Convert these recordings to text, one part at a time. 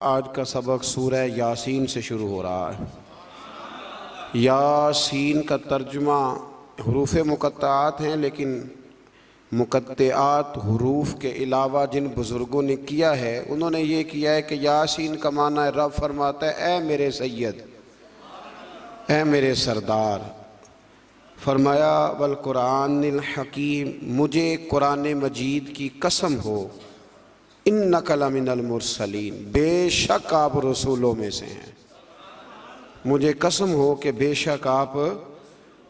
आज का सबक सूरह यासीन से शुरू हो रहा है। यासीन का तर्जुमा हरूफ मुक़त्तआत हैं, लेकिन मुक़त्तआत हरूफ के अलावा जिन बुज़ुर्गों ने किया है उन्होंने ये किया है कि यासीन का माना है रब फरमाता है ए मेरे सैयद, ए मेरे सरदार। फरमाया वल कुरानिल हकीम, मुझे कुरान मजीद की कसम हो, इन्नका लमिनल मुरसलीन, बेशक आप रसूलों में से हैं। मुझे कसम हो कि बेशक आप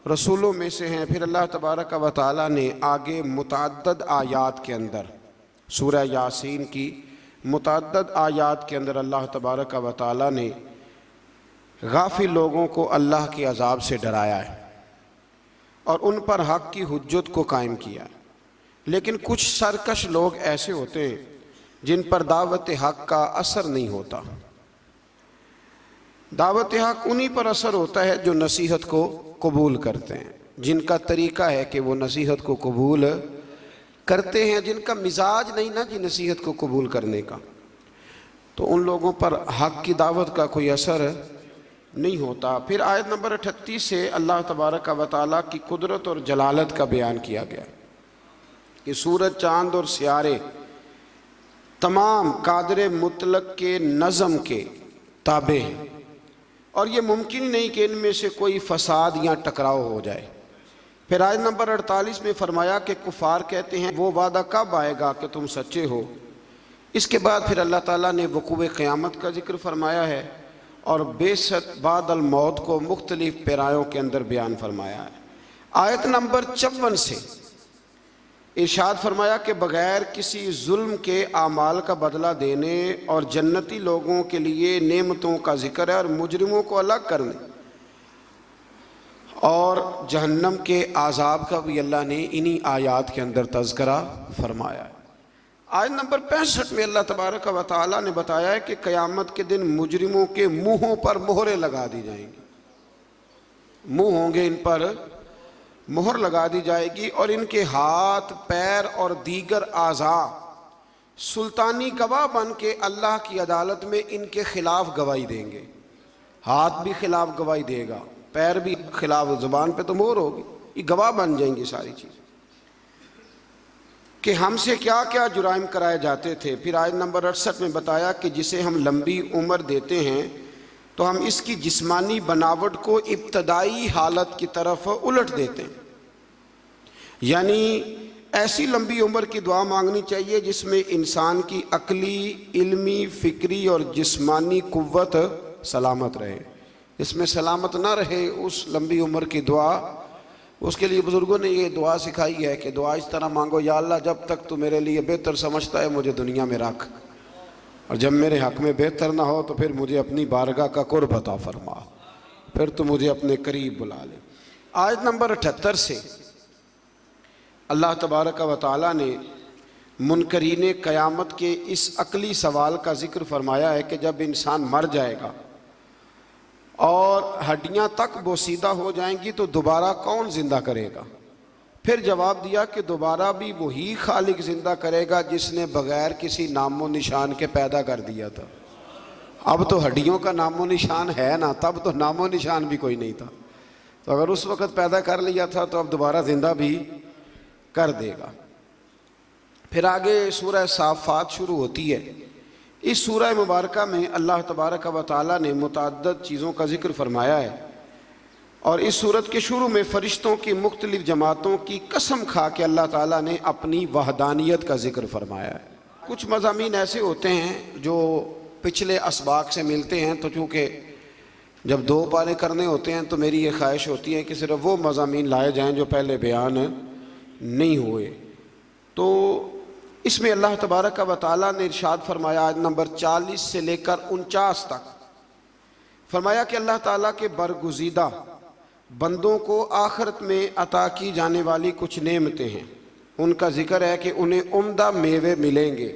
रसूलों में से हैं। फिर अल्लाह तबारक व तआला ने आगे मुतअद्दिद आयात के अंदर सूरह यासीन की मुतअद्दिद आयात के अंदर अल्लाह तबारक व तआला ने गाफिल लोगों को अल्लाह के अज़ाब से डराया है और उन पर हक़ की हुज्जत को कायम किया। लेकिन कुछ सरकश लोग ऐसे होते हैं जिन पर दावत हक़ का असर नहीं होता। दावत हक़ उन्हीं पर असर होता है जो नसीहत को कबूल करते हैं, जिनका तरीक़ा है कि वो नसीहत को कबूल करते हैं। जिनका मिजाज नहीं ना जी नसीहत को कबूल करने का, तो उन लोगों पर हक़ की दावत का कोई असर नहीं होता। फिर आयत नंबर 38 से अल्लाह तबारक व तआला की कुदरत और जलालत का बयान किया गया कि सूरज, चाँद और सियारे तमाम कादर मुतलक के नज़म के ताबे हैं और ये मुमकिन ही नहीं कि इनमें से कोई फसाद या टकराव हो जाए। फिर आयत नंबर 48 में फरमाया कि कुफार कहते हैं वो वादा कब आएगा कि तुम सच्चे हो। इसके बाद फिर अल्लाह ताला ने वक़ूए क़यामत का जिक्र फरमाया है और बेशक बादल मौत को मुख्तलिफ पैरायों के अंदर बयान फरमाया है। आयत नंबर 54 से इरशाद फरमाया कि बग़ैर किसी जुल्म के आमाल का बदला देने और जन्नती लोगों के लिए नेमतों का जिक्र है और मुजरिमों को अलग करने और जहन्नम के आज़ाब का भी अल्लाह ने इन्हीं आयात के अंदर तज़किरा फरमाया है। आयत नंबर 65 में अल्लाह तबारक व तआला ने बताया है कि क़यामत के दिन मुजरिमों के मुँहों पर मोहरें लगा दी जाएंगी। मुँह होंगे, इन पर मोहर लगा दी जाएगी और इनके हाथ, पैर और दीगर आज़ा सुल्तानी गवाह बन के अल्लाह की अदालत में इनके खिलाफ गवाही देंगे। हाथ भी खिलाफ गवाही देगा, पैर भी खिलाफ, ज़ुबान पे तो मोहर होगी, ये गवाह बन जाएंगी सारी चीज़ कि हमसे क्या क्या जुराइम कराए जाते थे। फिर आयत नंबर 68 में बताया कि जिसे हम लंबी उम्र देते हैं तो हम इसकी जिस्मानी बनावट को इब्तदाई हालत की तरफ उलट देते हैं। यानी ऐसी लंबी उम्र की दुआ मांगनी चाहिए जिसमें इंसान की अकली, इल्मी, फ़िक्री और जिस्मानी कुव्वत सलामत रहे। इसमें सलामत ना रहे उस लंबी उम्र की दुआ, उसके लिए बुज़ुर्गों ने ये दुआ सिखाई है कि दुआ इस तरह मांगो, या अल्लाह जब तक तू मेरे लिए बेहतर समझता है मुझे दुनिया में रख, और जब मेरे हक़ में बेहतर ना हो तो फिर मुझे अपनी बारगाह का कुर्ब अता फरमा, फिर तो मुझे अपने करीब बुला ले। आयत नंबर 78 से अल्लाह तबारक व तआला ने मुनकरीन क़यामत के इस अकली सवाल का ज़िक्र फरमाया है कि जब इंसान मर जाएगा और हड्डियां तक बोसीदा हो जाएंगी तो दोबारा कौन ज़िंदा करेगा। फिर जवाब दिया कि दोबारा भी वही खालिक ज़िंदा करेगा जिसने बग़ैर किसी नामो निशान के पैदा कर दिया था। अब तो हड्डियों का नामो निशान है ना, तब तो नामो निशान भी कोई नहीं था। तो अगर उस वक़्त पैदा कर लिया था तो अब दोबारा ज़िंदा भी कर देगा। फिर आगे सूरह साफ़ात शुरू होती है। इस सूरह मुबारका में अल्लाह तबारक व तआला ने मुतअद्दिद चीज़ों का जिक्र फरमाया है और इस सूरत के शुरू में फ़रिश्तों की मुख्तलिफ़ जमातों की कसम खा के अल्लाह ताला ने अपनी वहदानियत का जिक्र फरमाया है। कुछ मज़ामीन ऐसे होते हैं जो पिछले असबाक से मिलते हैं, तो चूँकि जब 2 पारे करने होते हैं तो मेरी ये ख्वाहिश होती है कि सिर्फ वो मज़ामीन लाए जाएँ जो पहले बयान नहीं हुए। तो इसमें अल्लाह तबारक व तआला ने इरशाद फरमाया आयत नंबर 40 से लेकर 49 तक फरमाया कि अल्लाह ताला के बरगुज़ीदा बंदों को आखिरत में अता की जाने वाली कुछ नेमतें हैं। उनका जिक्र है कि उन्हें उम्दा मेवे मिलेंगे।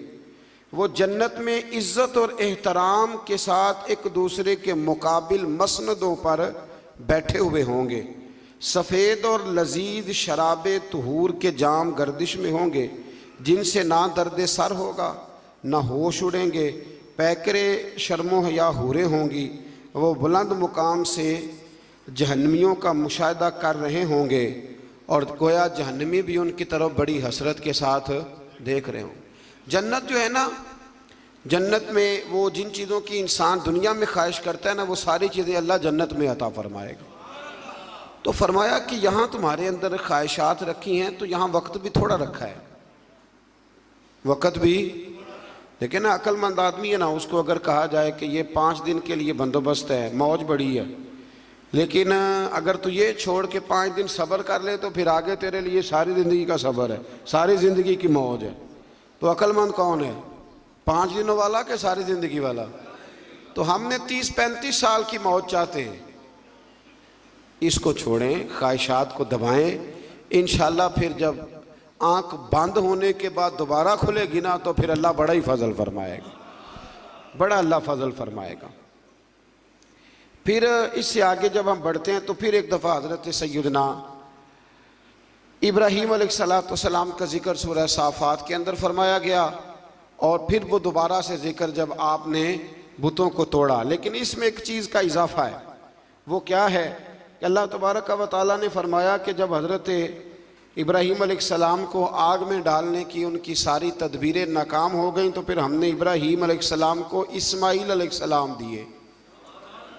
वो जन्नत में इज़्ज़त और एहतराम के साथ एक दूसरे के मुकाबिल मसनदों पर बैठे हुए होंगे। सफ़ेद और लजीज शराबे तुहूर के जाम गर्दिश में होंगे जिनसे ना दर्द सर होगा, ना होश उड़ेंगे, पैकरे शर्मो हया हूरें होंगी, वो बुलंद मुकाम से जहन्नमियों का मुशाहिदा कर रहे होंगे और गोया जहन्नमी भी उनकी तरफ बड़ी हसरत के साथ देख रहे हों। जन्नत जो है ना, जन्नत में वो जिन चीज़ों की इंसान दुनिया में ख्वाहिश करता है ना, वो सारी चीज़ें अल्लाह जन्नत में अता फरमाएगा। तो फरमाया कि यहाँ तुम्हारे अंदर ख्वाहिशात रखी हैं, तो यहाँ वक्त भी थोड़ा रखा है, वक्त भी। लेकिन ना अक्लमंद आदमी है ना, उसको अगर कहा जाए कि ये 5 दिन के लिए बंदोबस्त है, मौज बड़ी है, लेकिन अगर तू ये छोड़ के 5 दिन सब्र कर ले तो फिर आगे तेरे लिए सारी ज़िंदगी का सब्र है, सारी ज़िंदगी की मौज है। तो अक्लमंद कौन है, 5 दिनों वाला कि सारी ज़िंदगी वाला? तो हमने 30-35 साल की मौज चाहते हैं। इसको छोड़ें, ख्वाहिशात को दबाएं, इंशाल्लाह फिर जब आँख बंद होने के बाद दोबारा खुलेगी ना, तो फिर अल्लाह बड़ा ही फजल फरमाएगा, बड़ा अल्लाह फजल फरमाएगा। फिर इससे आगे जब हम बढ़ते हैं तो फिर एक दफ़ा हज़रत सैयदना इब्राहीम अलैहिस्सलाम का जिक्र सूरह साफ़ात के अंदर फरमाया गया, और फिर वो दोबारा से जिक्र जब आपने बुतों को तोड़ा। लेकिन इसमें एक चीज़ का इजाफा है, वो क्या है कि अल्लाह तबारक व तआला ने फरमाया कि जब हज़रत इब्राहीम अलैहिस्सलाम को आग में डालने की उनकी सारी तदबीरें नाकाम हो गई, तो फिर हमने इब्राहीम अलैहिस्सलाम को इस्माईल अलैहिस्सलाम दिए।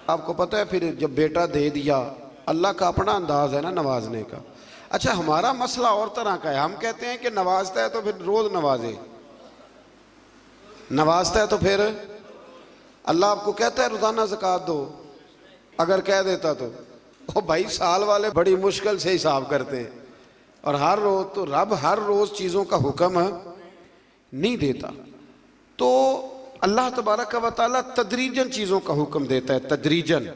आपको पता है फिर जब बेटा दे दिया, अल्लाह का अपना अंदाज है ना नवाजने का। अच्छा, हमारा मसला और तरह का है, हम कहते हैं कि नवाजता है तो फिर रोज़ नवाजे, नवाजता है तो फिर अल्लाह आपको कहता है रोज़ाना ज़कात दो, अगर कह देता तो ओ भाई साल वाले बड़ी मुश्किल से हिसाब करते हैं, और हर रोज़ तो रब हर रोज़ चीज़ों का हुक्म नहीं देता। तो अल्लाह तबारक व तआला तदरीजन चीज़ों का हुक्म देता है, तदरीजन।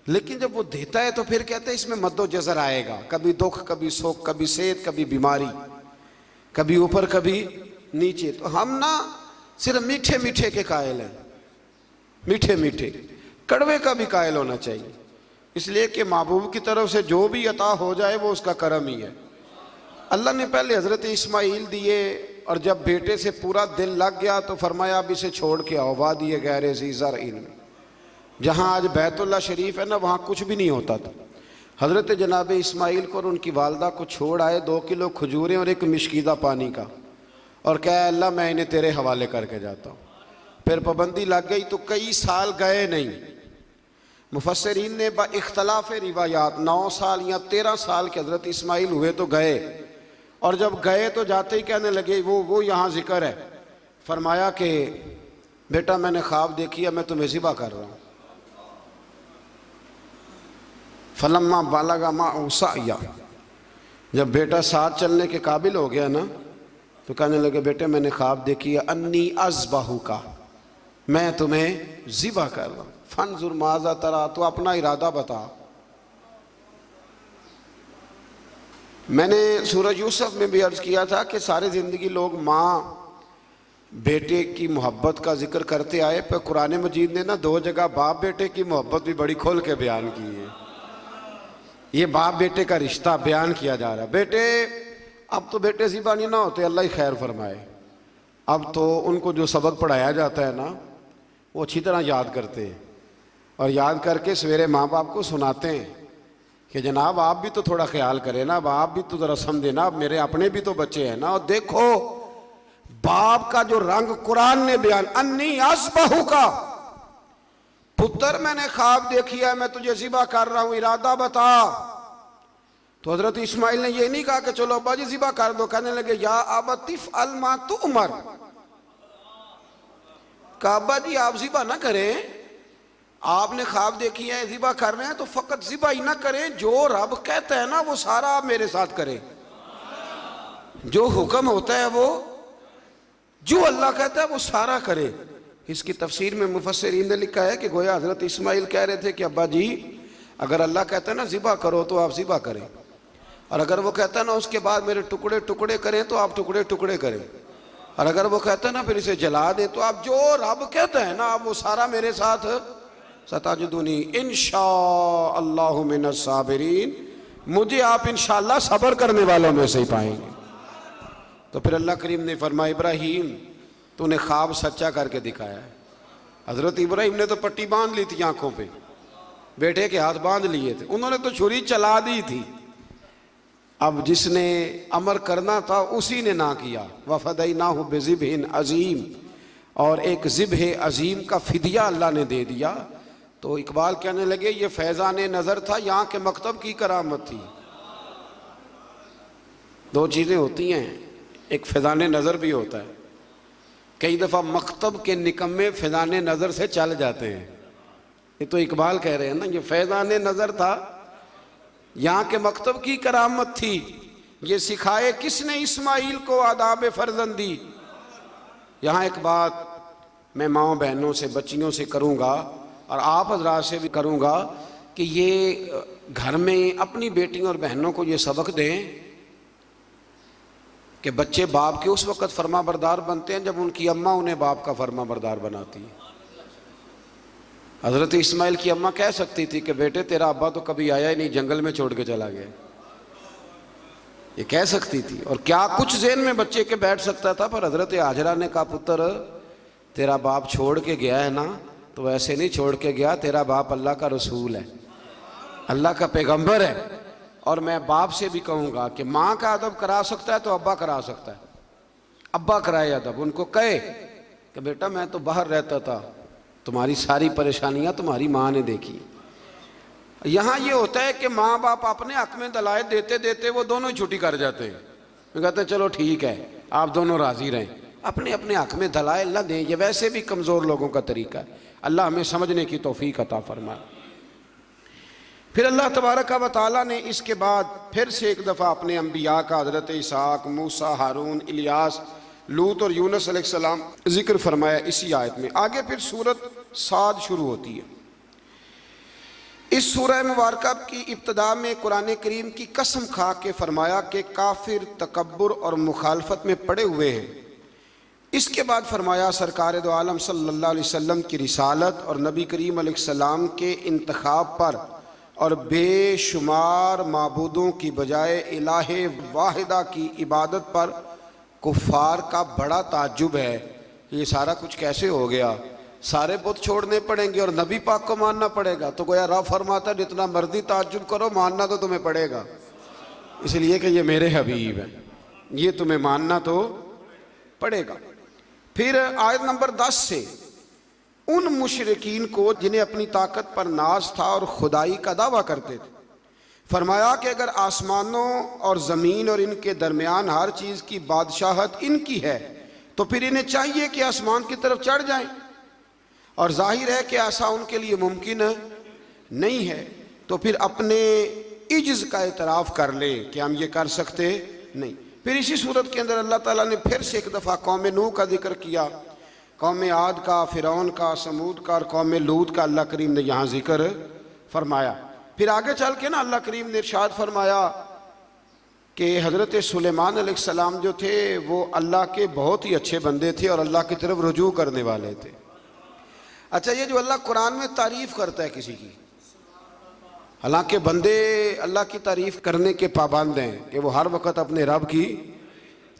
लेकिन जब वो देता है तो फिर कहते हैं इसमें मद्दो जज़र आएगा, कभी दुख, कभी सुख, कभी सेहत, कभी बीमारी, कभी ऊपर कभी नीचे। तो हम ना सिर्फ मीठे मीठे के कायल हैं, मीठे मीठे, कड़वे का भी कायल होना चाहिए, इसलिए कि महबूब की तरफ से जो भी अता हो जाए वो उसका करम ही है। अल्लाह ने पहले हज़रत इस्माईल दिए, और जब बेटे से पूरा दिल लग गया तो फरमाया अब इसे छोड़ के आओ वादी गैर ज़ी ज़रइन में, जहाँ आज बैतुल्लाह शरीफ है ना, वहाँ कुछ भी नहीं होता था। हज़रत जनाब इस्माईल को और उनकी वालदा को छोड़ आए 2 किलो खजूरें और एक मिश्कीदा पानी का, और क्या अल्लाह मैं इन्हें तेरे हवाले करके जाता हूँ। फिर पाबंदी लग गई तो कई साल गए नहीं। मुफस्सिरीन ने बा इख्तलाफ रिवायात 9 साल या 13 साल के हज़रत इस्माईल हुए तो गए, और जब गए तो जाते ही कहने लगे वो यहाँ जिक्र है, फरमाया कि बेटा मैंने ख्वाब देखी है, मैं तुम्हें ज़िबा कर रहा हूँ। फलम्मा बालगा मा उसाया, जब बेटा साथ चलने के काबिल हो गया ना, तो कहने लगे बेटे मैंने ख्वाब देखी है, अन्नी अज़बाहु का, मैं तुम्हें ज़िबा कर रहा हूँ। फंजुर माज़ा तरा, तो अपना इरादा बता। मैंने सूरज यूसुफ में भी अर्ज़ किया था कि सारी ज़िंदगी लोग माँ बेटे की मोहब्बत का जिक्र करते आए, पर कुरान मजीद ने ना 2 जगह बाप बेटे की मोहब्बत भी बड़ी खोल के बयान की है। ये बाप बेटे का रिश्ता बयान किया जा रहा है। बेटे अब तो बेटे ज़िबा नहीं ना होते, अल्लाह ही खैर फरमाए। अब तो उनको जो सबक पढ़ाया जाता है ना, वो अच्छी तरह याद करते हैं, और याद करके सवेरे माँ बाप को सुनाते हैं कि जनाब आप भी तो थोड़ा ख्याल करें ना, अब आप भी तो ज़रा समझे ना, अब मेरे अपने भी तो बच्चे हैं ना। और देखो बाप का जो रंग कुरान ने बयान, अन्नी अस्बहु का, पुत्र मैंने ख्वाब देखी है, मैं तुझे ज़िबा कर रहा हूँ, इरादा बता। तो हज़रत इस्माईल ने ये नहीं कहा कि चलो अब्बा जी ज़िबा कर दो, कहने लगे या अबतिफ अलमा तुअमर, कहा अब्बा जी आप ज़िबा ना करें, आपने ख्वाब देखी है ज़िबा कर रहे हैं तो फ़कत ज़िबा ही ना करें, जो रब कहता है ना वो सारा आप मेरे साथ करें, जो हुक्म होता है वो, जो अल्लाह कहता है वो सारा करे। इसकी तफसीर में मुफस्सिरीन ने लिखा है कि गोया हज़रत इस्माईल कह रहे थे कि अब्बा जी अगर अल्लाह कहता है ना ज़िबा करो तो आप ज़िबा करें, और अगर वो कहता है ना उसके बाद मेरे टुकड़े टुकड़े करें तो आप टुकड़े टुकड़े करें, और अगर वो कहता है ना फिर इसे जला दे, तो आप जो रब कहता है ना आप वो सारा मेरे साथ सताजुदूनी इंशाअल्लाहु मिनस साबिरीन, मुझे आप इंशाअल्लाह सब्र करने वालों में से ही पाएंगे। तो फिर अल्लाह करीम ने फरमाया इब्राहीम तूने ख्वाब सच्चा करके दिखाया है, हजरत इब्राहिम ने तो पट्टी बांध ली थी आंखों पे, बेटे के हाथ बांध लिए थे, उन्होंने तो छुरी चला दी थी। अब जिसने अमर करना था उसी ने ना किया। वफदैनाहु बिज़िब्हिन अज़ीम, और एक ज़िब्ह अज़ीम का फिदिया अल्लाह ने दे दिया। तो इकबाल कहने लगे ये फैज़ान नज़र था, यहाँ के मकतब की करामत थी। दो चीज़ें होती हैं, एक फैज़ान नज़र भी होता है। कई दफ़ा मकतब के निकम्मे फैज़ान नज़र से चल जाते हैं। ये तो इकबाल कह रहे हैं ना, ये फैज़ान नज़र था, यहाँ के मकतब की करामत थी। ये सिखाए किसने इस्माइल को आदाब फर्जंदी। यहाँ एक बात मैं माँओं बहनों से, बच्चियों से करूँगा और आप हजरात से भी करूँगा कि ये घर में अपनी बेटियों और बहनों को ये सबक दें कि बच्चे बाप के उस वक़्त फर्मा बरदार बनते हैं जब उनकी अम्मा उन्हें बाप का फर्मा बरदार बनाती है। हज़रत इस्माइल की अम्मा कह सकती थी कि बेटे तेरा अब्बा तो कभी आया ही नहीं, जंगल में छोड़ के चला गया, ये कह सकती थी। और क्या कुछ ज़हन में बच्चे के बैठ सकता था। पर हज़रत हाजरा ने कहा पुत्र तेरा बाप छोड़ के गया है ना, तो वैसे नहीं छोड़ के गया, तेरा बाप अल्लाह का रसूल है, अल्लाह का पैगंबर है। और मैं बाप से भी कहूँगा कि माँ का अदब करा सकता है तो अब्बा करा सकता है। अब्बा कराए अदब, उनको कहे कि बेटा मैं तो बाहर रहता था, तुम्हारी सारी परेशानियां तुम्हारी माँ ने देखी। यहाँ ये होता है कि माँ बाप अपने हक में दलाल देते देते वो दोनों ही छुट्टी कर जाते हैं, वो कहते हैं चलो ठीक है आप दोनों राजी रहें, अपने अपने हक में दलाल न दें। ये वैसे भी कमज़ोर लोगों का तरीका है। अल्लाह हमें समझने की तौफीक अता फरमाए। फिर अल्लाह तबारक व तआला ने इसके बाद फिर से एक दफ़ा अपने अम्बिया का, हज़रत इसहाक, मूसा, हारून, इलियास, लूत और यूनुस अलैहिस्सलाम जिक्र फरमाया इसी आयत में। आगे फिर सूरत साद शुरू होती है। इस सूरह मुबारका की इब्तिदा में कुरान करीम की कसम खा के फरमाया कि काफिर तकब्बुर और मुखालफत में पड़े हुए हैं। इसके बाद फरमाया सरकार दो आलम सल्लल्लाहु अलैहि वसल्लम की रिसालत और नबी करीम अलैहिस्सलाम के इंतखाब पर और बेशुमार माबूदों की बजाय इलाहे वाहिदा की इबादत पर कुफ़ार का बड़ा ताज्जुब है। ये सारा कुछ कैसे हो गया, सारे बुत छोड़ने पड़ेंगे और नबी पाक को मानना पड़ेगा। तो गोया रब फरमाता जितना मर्जी ताज्जुब करो, मानना तो तुम्हें पड़ेगा, इसलिए कि ये मेरे हबीब हैं, ये तुम्हें मानना तो पड़ेगा। फिर आयत नंबर 10 से उन मुशरिकीन को जिन्हें अपनी ताकत पर नाज था और खुदाई का दावा करते थे, फरमाया कि अगर आसमानों और ज़मीन और इनके दरमियान हर चीज़ की बादशाहत इनकी है तो फिर इन्हें चाहिए कि आसमान की तरफ चढ़ जाएं, और जाहिर है कि ऐसा उनके लिए मुमकिन नहीं है। तो फिर अपने इज्ज़ का इतराफ़ कर लें कि हम ये कर सकते नहीं। फिर इसी सूरत के अंदर अल्लाह ताला ने फिर से एक दफ़ा कौम नूह का जिक्र किया, कौम आद का, फ़िरौन का, समूद का और कौम लूत का अल्लाह करीम ने यहाँ जिक्र फरमाया। फिर आगे चल के ना अल्लाह करीम ने इरशाद फरमाया कि हज़रत सुलेमान अलैहिस्सलाम जो थे वो अल्लाह के बहुत ही अच्छे बंदे थे और अल्लाह की तरफ रुजू करने वाले थे। अच्छा, ये जो अल्लाह कुरान में तारीफ़ करता है किसी की, हालांकि बंदे अल्लाह की तारीफ़ करने के पाबंद हैं कि वो हर वक़्त अपने रब की,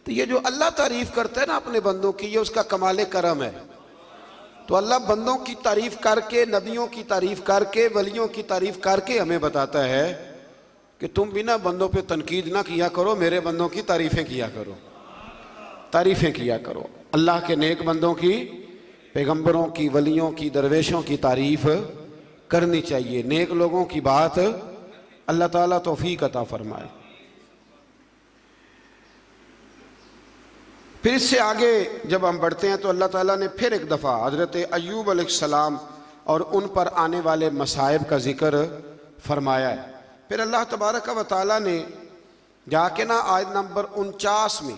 तो ये जो अल्लाह तारीफ़ करता है ना अपने बंदों की, ये उसका कमाल करम है। तो अल्लाह बंदों की तारीफ़ करके, नबियों की तारीफ़ करके, वलियों की तारीफ़ करके हमें बताता है कि तुम बिना बंदों पे तनकीद ना किया करो, मेरे बंदों की तारीफ़ें किया करो, तारीफ़ें किया करो। अल्लाह के नेक बंदों की, पैगंबरों की, वलियों की, दरवेशों की तारीफ़ करनी चाहिए। नेक लोगों की बात अल्लाह ताला तौफीक अता फरमाए। फिर इससे आगे जब हम बढ़ते हैं तो अल्लाह ताला ने फिर एक दफ़ा हज़रत अय्यूब अलैहिस्सलाम और उन पर आने वाले मसाइब का जिक्र फरमाया है। फिर अल्लाह तबारक व तआला ने जाके ना आयत नंबर 49 में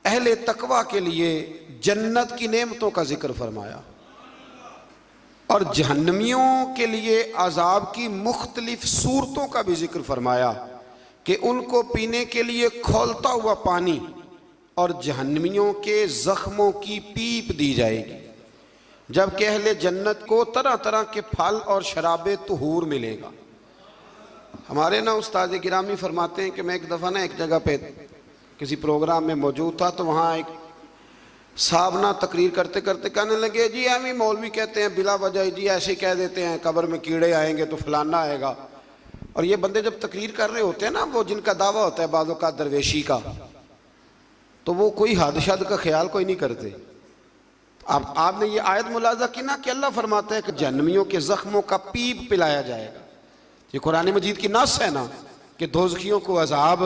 अहले तकवा के लिए जन्नत की नेमतों का जिक्र फरमाया और जहन्नमियों के लिए अजाब की मुख्तलिफ सूरतों का भी जिक्र फरमाया कि उनको पीने के लिए खौलता हुआ पानी और जहन्नमियों के ज़ख्मों की पीप दी जाएगी, जबकि अहले जन्नत को तरह तरह के फल और शराबे तुहूर मिलेगा। हमारे ना उस्ताद गिरामी फरमाते हैं कि मैं एक दफ़ा ना एक जगह पे किसी प्रोग्राम में मौजूद था, तो वहाँ एक साहब ना तकरीर करते करते कहने लगे, जी एवं मौलवी कहते हैं बिला वजह, जी ऐसे कह देते हैं कब्र में कीड़े आएंगे तो फलाना आएगा। और ये बंदे जब तकरीर कर रहे होते हैं ना, वो जिनका दावा होता है बाज़ों का दरवेशी का, तो वो कोई हद शद का ख्याल कोई नहीं करते। अब आपने ये आयत मुलाजा की ना कि अल्लाह फरमाता है कि जहन्नमियों के जख्मों का पीप पिलाया जाएगा। ये कुरान मजीद की नस है ना कि दोज़खियों को अजाब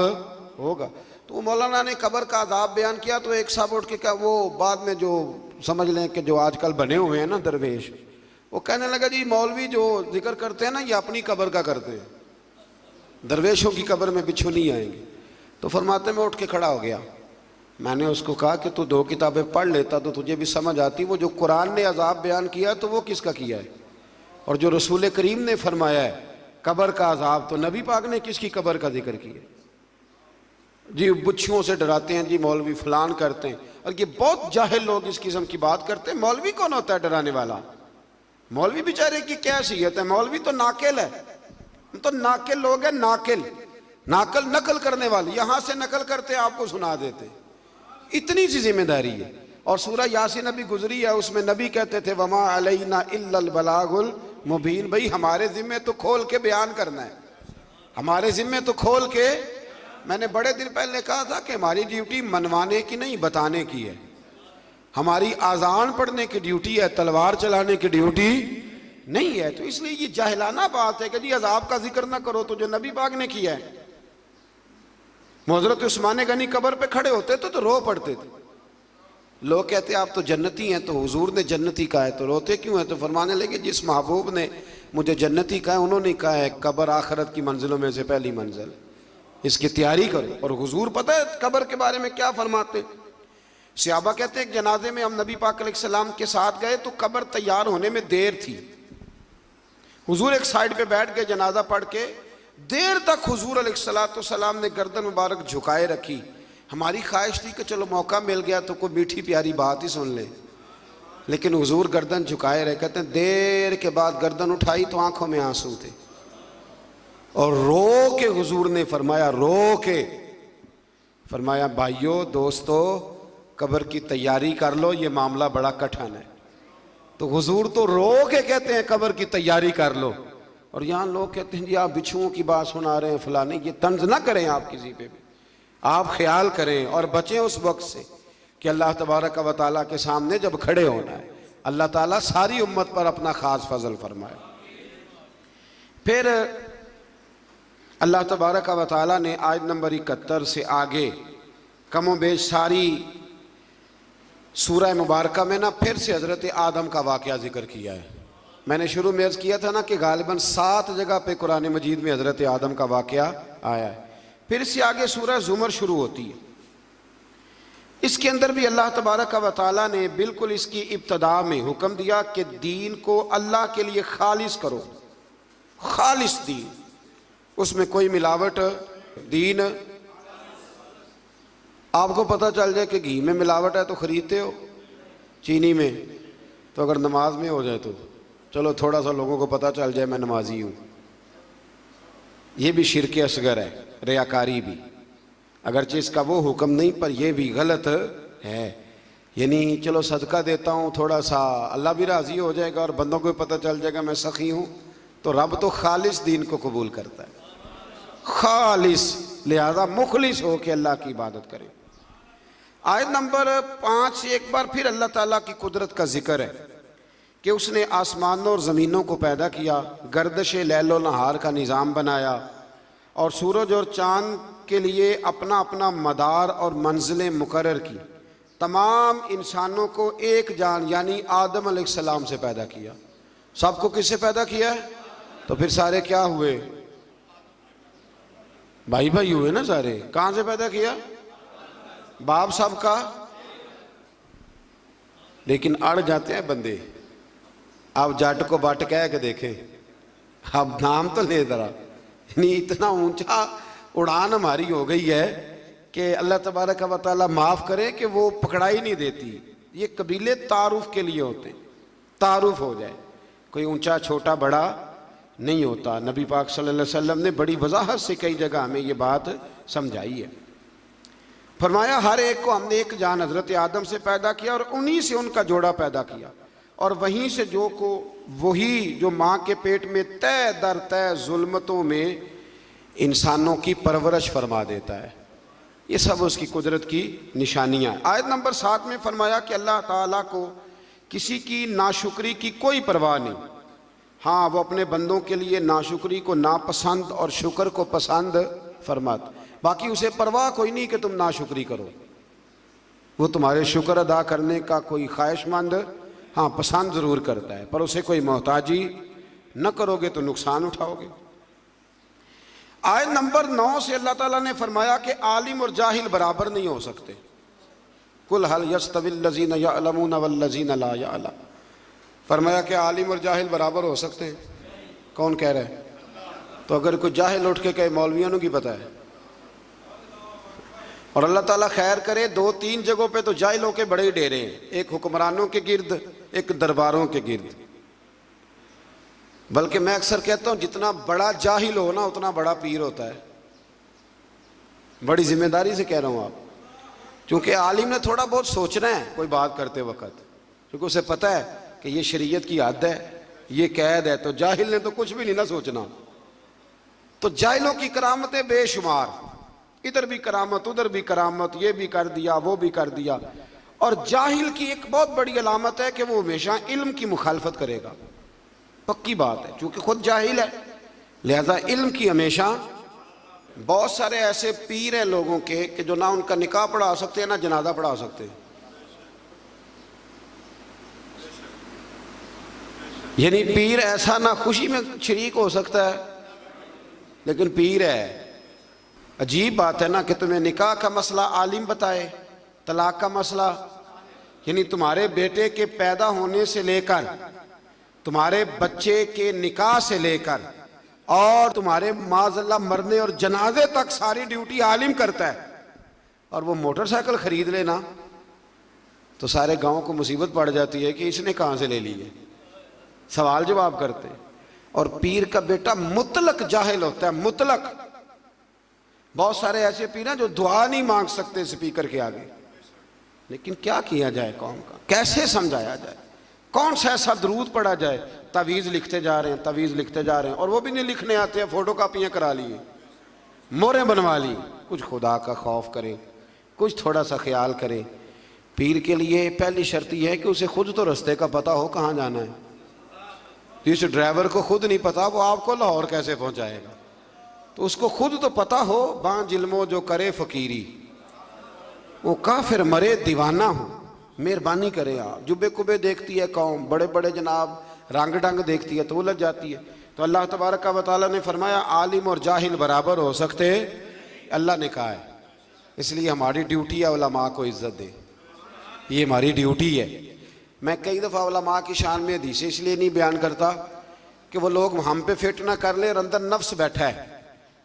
होगा। तो मौलाना ने कब्र का अजाब बयान किया तो एक साहब उठ के कहा, वो बाद में जो समझ लें कि जो आजकल बने हुए हैं ना दरवेश, वो कहने लगा जी मौलवी जो जिक्र करते हैं ना ये अपनी कब्र का करते हैं, दरवेशों की कब्र में बिच्छू नहीं आएंगे। तो फरमाते में उठ के खड़ा हो गया। मैंने उसको कहा कि तू 2 किताबें पढ़ लेता तो तुझे भी समझ आती। वो जो कुरान ने अजाब बयान किया तो वो किसका किया है, और जो रसूल करीम ने फरमाया है कब्र का अजाब, तो नबी पाक ने किसकी कब्र का जिक्र किया। जी बिच्छुओं से डराते हैं जी मौलवी, फलान करते हैं। और ये बहुत जाहिल लोग इस किस्म की बात करते हैं। मौलवी कौन होता है डराने वाला? मौलवी बेचारे की क्या हैसियत है? मौलवी तो नाकिल है, तो नाकिल लोग हैं, नाकिल नाकल नकल करने वाले, यहां से नकल करते आपको सुना देते, इतनी सी जिम्मेदारी है। और सूरह यासीन अभी गुजरी है, उसमें नबी कहते थे वमा अलैना इल्लल बलागुल मुबीन, भाई हमारे जिम्मे तो खोल के बयान करना है, हमारे जिम्मे तो खोल के। मैंने बड़े दिन पहले कहा था कि हमारी ड्यूटी मनवाने की नहीं बताने की है, हमारी आजान पढ़ने की ड्यूटी है, तलवार चलाने की ड्यूटी नहीं है। तो इसलिए ये जाहिलाना बात है कि जी अजाब का जिक्र ना करो तो जो नबी पाक ने किया है। हज़रत उस्मान गनी कब्र पे खड़े होते तो रो पड़ते थे। लोग कहते आप तो जन्नती हैं, तो हुजूर ने जन्नती कहा है तो रोते क्यों है? तो फरमाने लगे जिस महबूब ने मुझे जन्नती कहा है उन्होंने कहा है कब्र आखिरत की मंजिलों में से पहली मंजिल, इसकी तैयारी करो। और हुजूर पता है कब्र के बारे में क्या फरमाते? सहाबा कहते हैं जनाजे में हम नबी पाक अलैहिस्सलाम के साथ गए तो कब्र तैयार होने में देर थी। हुजूर एक साइड पे बैठ गए, जनाजा पढ़ के देर तक हुजूर अलैहिस्सलाम ने गर्दन मुबारक झुकाए रखी। हमारी ख्वाहिश थी कि चलो मौका मिल गया तो कोई मीठी प्यारी बात ही सुन ले, लेकिन हुजूर गर्दन झुकाए रहे। कहते हैं देर के बाद गर्दन उठाई तो आंखों में आंसू थे, और रो के हुजूर ने फरमाया, रो के फरमाया भाइयों दोस्तों कब्र की तैयारी कर लो, ये मामला बड़ा कठिन है। तो हुजूर तो रो के कहते हैं कब्र की तैयारी कर लो, और यहाँ लोग कहते हैं जी आप बिच्छुओं की बात सुना रहे हैं फलाने। ये तंज ना करें आप किसी पे भी, आप ख्याल करें और बचें उस वक्त से कि अल्लाह तबारक व तआला के सामने जब खड़े होना है, अल्लाह ताला सारी उम्मत पर अपना खास फजल फरमाए। फिर अल्लाह तबारक व तआला ने आयत नंबर 71 से आगे कमो बेश सारी सूरह मुबारक में ना फिर से हज़रत आदम का वाक़या जिक्र किया है। मैंने शुरू में अर्ज़ किया था ना कि गालिबन 7 जगह पे कुरान मजीद में हज़रत आदम का वाक़या आया है। फिर से आगे सूरह ज़ुमर शुरू होती है, इसके अंदर भी अल्लाह तबारक व तआला ने बिल्कुल इसकी इब्तदा में हुक्म दिया कि दीन को अल्लाह के लिए खालिस करो, खालिस दीन, उसमें कोई मिलावट दीन। आपको पता चल जाए कि घी में मिलावट है तो ख़रीदते हो, चीनी में, तो अगर नमाज में हो जाए तो चलो थोड़ा सा लोगों को पता चल जाए मैं नमाजी हूँ, ये भी शिरक असगर है, रियाकारी भी, अगरचे इसका वो हुक्म नहीं पर यह भी गलत है। यानी चलो सदका देता हूँ थोड़ा सा, अल्लाह भी राज़ी हो जाएगा और बंदों को पता चल जाएगा मैं सखी हूँ, तो रब तो खालिस दीन को कबूल करता है, खालिस, लिहाजा मुखलिस हो के अल्लाह की इबादत करें। आयत नंबर 5 एक बार फिर अल्लाह ताला की कुदरत का जिक्र है कि उसने आसमानों और ज़मीनों को पैदा किया, गर्दिश लैलो नहार का निज़ाम बनाया, और सूरज और चाँद के लिए अपना अपना मदार और मंजिलें मुकर्रर की। तमाम इंसानों को एक जान यानी आदम अलैहिस्सलाम से पैदा किया। सबको किससे पैदा किया है? तो फिर सारे क्या हुए? भाई भाई हुए ना सारे। कहाँ से पैदा किया? बाप साहब का। लेकिन अड़ जाते हैं बंदे। आप जाट को बाट कह के देखें, अब नाम तो ले जरा, नहीं इतना ऊंचा उड़ान हमारी हो गई है कि अल्लाह तबारक व तआला माफ़ करे कि वो पकड़ाई नहीं देती। ये कबीले तारुफ के लिए होते, तारुफ हो जाए, कोई ऊंचा छोटा बड़ा नहीं होता। नबी पाक सल्लल्लाहु अलैहि वसल्लम ने बड़ी वजाहत से कई जगह हमें ये बात समझाई है। फरमाया हर एक को हमने एक जान हजरत आदम से पैदा किया और उन्हीं से उनका जोड़ा पैदा किया, और वहीं से वही जो माँ के पेट में तय दर तय जुल्मतों में इंसानों की परवरिश फरमा देता है। ये सब उसकी कुदरत की निशानियाँ। आयत नंबर 7 में फरमाया कि अल्लाह ताला को किसी की नाशुक्री की कोई परवाह नहीं। हाँ, वो अपने बंदों के लिए नाशुक्री को नापसंद और शुक्र को पसंद फरमाता, बाकी उसे परवाह कोई नहीं कि तुम नाशुक्री करो। वो तुम्हारे शुक्र अदा करने का कोई ख्वाहिशमंद, हाँ पसंद ज़रूर करता है, पर उसे कोई मोहताजी न करोगे तो नुकसान उठाओगे। आयत नंबर 9 से अल्लाह ताला ने फरमाया कि आलिम और जाहिल बराबर नहीं हो सकते। कुल हल यस्तविल लज़ीना यअलमून वल लज़ीना ला यअलम। फरमाया कि आलिम और जाहिल बराबर हो सकते हैं? कौन कह रहा है? तो अगर कोई जाहिल उठ के कहे मौलवियों की पता है, और अल्लाह ताला खैर करे 2-3 जगहों पे तो जाहिलों के बड़े डेरे हैं, एक हुक्मरानों के गिर्द, एक दरबारों के गिर्द। बल्कि मैं अक्सर कहता हूँ जितना बड़ा जाहिल हो ना उतना बड़ा पीर होता है। बड़ी जिम्मेदारी से कह रहा हूँ आप, क्योंकि आलिम ने थोड़ा बहुत सोचना है कोई बात करते वक्त, क्योंकि उसे पता है कि ये शरीयत की हद है, ये कैद है। तो जाहिल ने तो कुछ भी नहीं ना सोचना। तो जाहिलों की करामतें बेशुमार, इधर भी करामत उधर भी करामत, ये भी कर दिया वो भी कर दिया। और जाहिल की एक बहुत बड़ी अलामत है कि वो हमेशा इल्म की मुखालफत करेगा। पक्की बात है, चूंकि खुद जाहिल है लिहाजा इल्म की हमेशा। बहुत सारे ऐसे पीर हैं लोगों के कि जो ना उनका निकाह पढ़ा सकते हैं ना जनाजा पढ़ा सकते हैं। यानी पीर ऐसा ना खुशी में शरीक हो सकता है लेकिन पीर है। अजीब बात है ना कि तुम्हें निकाह का मसला आलिम बताए, तलाक का मसला, यानी तुम्हारे बेटे के पैदा होने से लेकर तुम्हारे बच्चे के निकाह से लेकर और तुम्हारे माज़अल्लाह मरने और जनाजे तक सारी ड्यूटी आलिम करता है। और वो मोटरसाइकिल खरीद लेना तो सारे गांव को मुसीबत पड़ जाती है कि इसने कहाँ से ले ली है, सवाल जवाब करते हैं। और पीर का बेटा मुतलक जाहिल होता है, मुतलक। बहुत सारे ऐसे पीर हैं जो दुआ नहीं मांग सकते स्पीकर के आगे। लेकिन क्या किया जाए कौम का, कैसे समझाया जाए, कौन सा ऐसा दरूद पढ़ा जाए? तवीज़ लिखते जा रहे हैं, तवीज़ लिखते जा रहे हैं, और वो भी नहीं लिखने आते हैं, फोटो कापियाँ करा लिए, मोहरें बनवा ली। कुछ खुदा का खौफ करें, कुछ थोड़ा सा ख्याल करें। पीर के लिए पहली शर्त यह है कि उसे खुद तो रास्ते का पता हो कहाँ जाना है। जिस ड्राइवर को खुद नहीं पता वो आपको लाहौर कैसे पहुँचाएगा? तो उसको खुद तो पता हो। बां जिल्मो जो करे फ़कीरी वो काफिर मरे दीवाना हो। मेहरबानी करें आप। जुबे कुबे देखती है कौम, बड़े बड़े जनाब रंग डंग देखती है तो उलझ जाती है। तो अल्लाह तबारक व तआला ने फरमाया आलिम और जाहिल बराबर हो सकते, अल्लाह ने कहा है। इसलिए हमारी ड्यूटी है उलमा को इज़्ज़त दे, ये हमारी ड्यूटी है। मैं कई दफ़ा उलमा की शान में हदीसें इसलिए नहीं बयान करता कि वो लोग हम पे फिट ना कर ले और अंदर नफ्स बैठा है।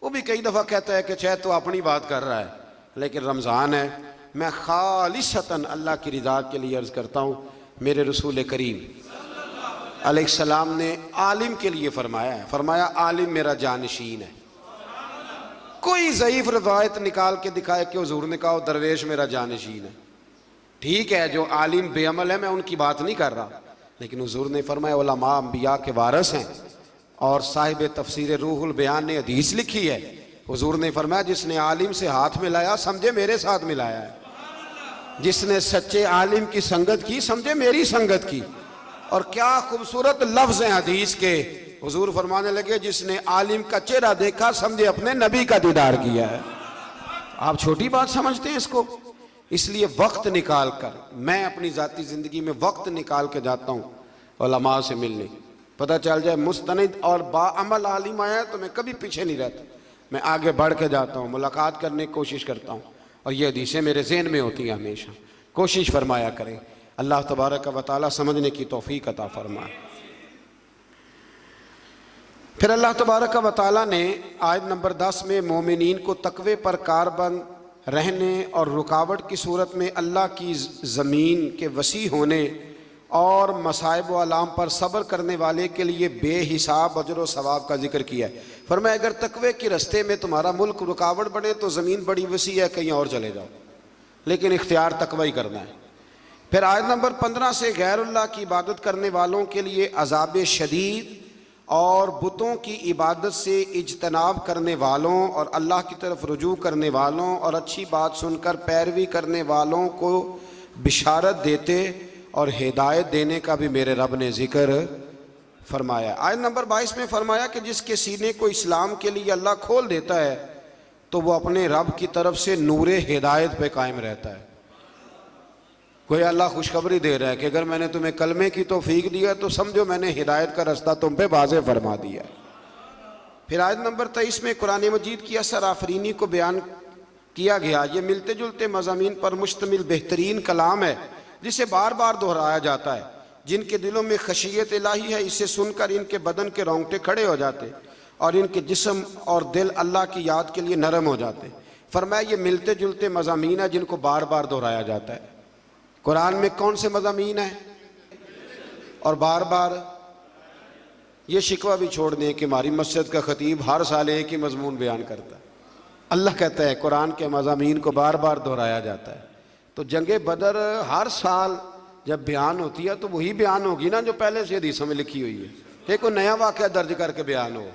वो भी कई दफ़ा कहता है कि चाहे तो अपनी बात कर रहा है, लेकिन रमज़ान है। मैं खालिसतन अल्लाह की रिज़ा के लिए अर्ज़ करता हूँ। मेरे रसूल करीम अलैहिस्सलाम ने आलिम के लिए फरमाया है, फरमाया आलिम मेरा जानशीन है। कोई ज़ईफ़ रवायत निकाल के दिखाए कि हुज़ूर ने कहा दरवेश मेरा जानशीन है। ठीक है, जो आलिम बेअमल है मैं उनकी बात नहीं कर रहा, लेकिन हुज़ूर ने फरमाया उलमा अंबिया के वारिस हैं। और साहिब तफसीर रूहुल बयान ने हदीस लिखी है, हुज़ूर ने फरमाया जिसने आलिम से हाथ मिलाया समझे मेरे साथ मिलाया है, जिसने सच्चे आलिम की संगत की समझे मेरी संगत की। और क्या खूबसूरत लफ्ज़ हैं हदीस के। हुज़ूर फरमाने लगे जिसने आलिम का चेहरा देखा समझे अपने नबी का दीदार किया है। आप छोटी बात समझते हैं इसको। इसलिए वक्त निकाल कर मैं अपनी ज़ाती ज़िंदगी में वक्त निकाल के जाता हूँ उलमा से मिलने। पता चल जाए मुस्तनिद और बाअमल आलिम आया तो मैं कभी पीछे नहीं रहता, मैं आगे बढ़ के जाता हूँ, मुलाकात करने की कोशिश करता हूँ। और ये हदीसें मेरे ज़हन में होती हैं हमेशा। कोशिश फरमाया करें। अल्लाह तबारक व तआला समझने की तौफीक अता फरमाए। फिर अल्लाह तबारक व तआला ने आयत नंबर 10 में मोमिनीन को तकवे पर कारबंद रहने और रुकावट की सूरत में अल्लाह की ज़मीन के वसी होने और मसाइब व आलाम पर सब्र करने वाले के लिए बेहिसाब अजर व सवाब का जिक्र किया है। फरमाया अगर तकवे के रास्ते में तुम्हारा मुल्क रुकावट बने तो ज़मीन बड़ी वसी है, कहीं और चले जाओ। लेकिन इख्तियार तकवा ही करना है। फिर आयत नंबर 15 से गैरुल्लाह की इबादत करने वालों के लिए अज़ाब शदीद और बुतों की इबादत से इज्तनाब करने वालों और अल्लाह की तरफ रुजू करने वालों और अच्छी बात सुनकर पैरवी करने वालों को बिशारत देते और हिदायत देने का भी मेरे रब ने जिक्र फरमाया। आयत नंबर 22 में फरमाया कि जिसके सीने को इस्लाम के लिए अल्लाह खोल देता है तो वो अपने रब की तरफ से नूरे हिदायत पे कायम रहता है। कोई अल्लाह खुशखबरी दे रहा है कि अगर मैंने तुम्हें कलमे की तौफीक दिया तो समझो मैंने हिदायत का रास्ता तुम पे वाज़ेह फरमा दिया। फिर आयत नंबर 23 में कुरान मजीद की असर आफरीनी को बयान किया गया। ये मिलते जुलते मज़ामीन पर मुश्तमिल बेहतरीन कलाम है जिसे बार बार दोहराया जाता है। जिनके दिलों में खशियत इलाही है इसे सुनकर इनके बदन के रोंगटे खड़े हो जाते और इनके जिस्म और दिल अल्लाह की याद के लिए नरम हो जाते। फरमाया ये मिलते जुलते मज़ामीन है जिनको बार बार दोहराया जाता है। कुरान में कौन से मज़ामीन है और बार बार? ये शिकवा भी छोड़ दें कि हमारी मस्जिद का खतीब हर साल एक ही मजमून बयान करता है। अल्लाह कहता है कुरान के मज़ामीन को बार बार दोहराया जाता है। तो जंगे बदर हर साल जब बयान होती है तो वही बयान होगी ना जो पहले से हदीसों में लिखी हुई है। एक कोई नया वाक़या दर्ज करके बयान हो।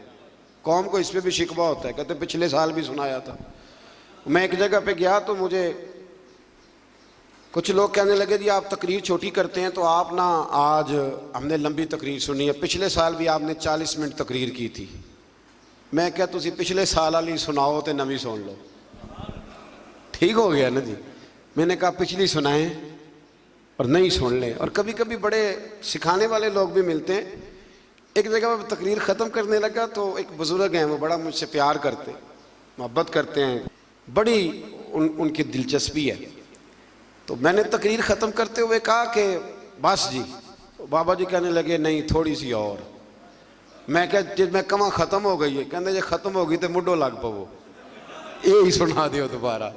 कौम को इस पर भी शिकवा होता है, कहते पिछले साल भी सुनाया था। मैं एक जगह पे गया तो मुझे कुछ लोग कहने लगे जी आप तकरीर छोटी करते हैं तो आप ना आज हमने लंबी तकरीर सुनी है, पिछले साल भी आपने 40 मिनट तकरीर की थी। मैं क्या तुसी पिछले साल वाली सुनाओ तो नवी सुन लो, ठीक हो गया ना जी। मैंने कहा पिछली सुनाएं और नहीं सुन लें। और कभी कभी बड़े सिखाने वाले लोग भी मिलते हैं। एक जगह पर तकरीर ख़त्म करने लगा तो एक बुज़ुर्ग हैं, वो बड़ा मुझसे प्यार करते मोहब्बत करते हैं, बड़ी उनकी दिलचस्पी है। तो मैंने तकरीर ख़त्म करते हुए कहा कि बस जी। तो बाबा जी कहने लगे नहीं थोड़ी सी और। मैं क्या मैं कमा ख़त्म हो गई है? कहते जे ख़त्म हो गई तो मुड्डो लग पवो, ये ही सुना दियो दोबारा।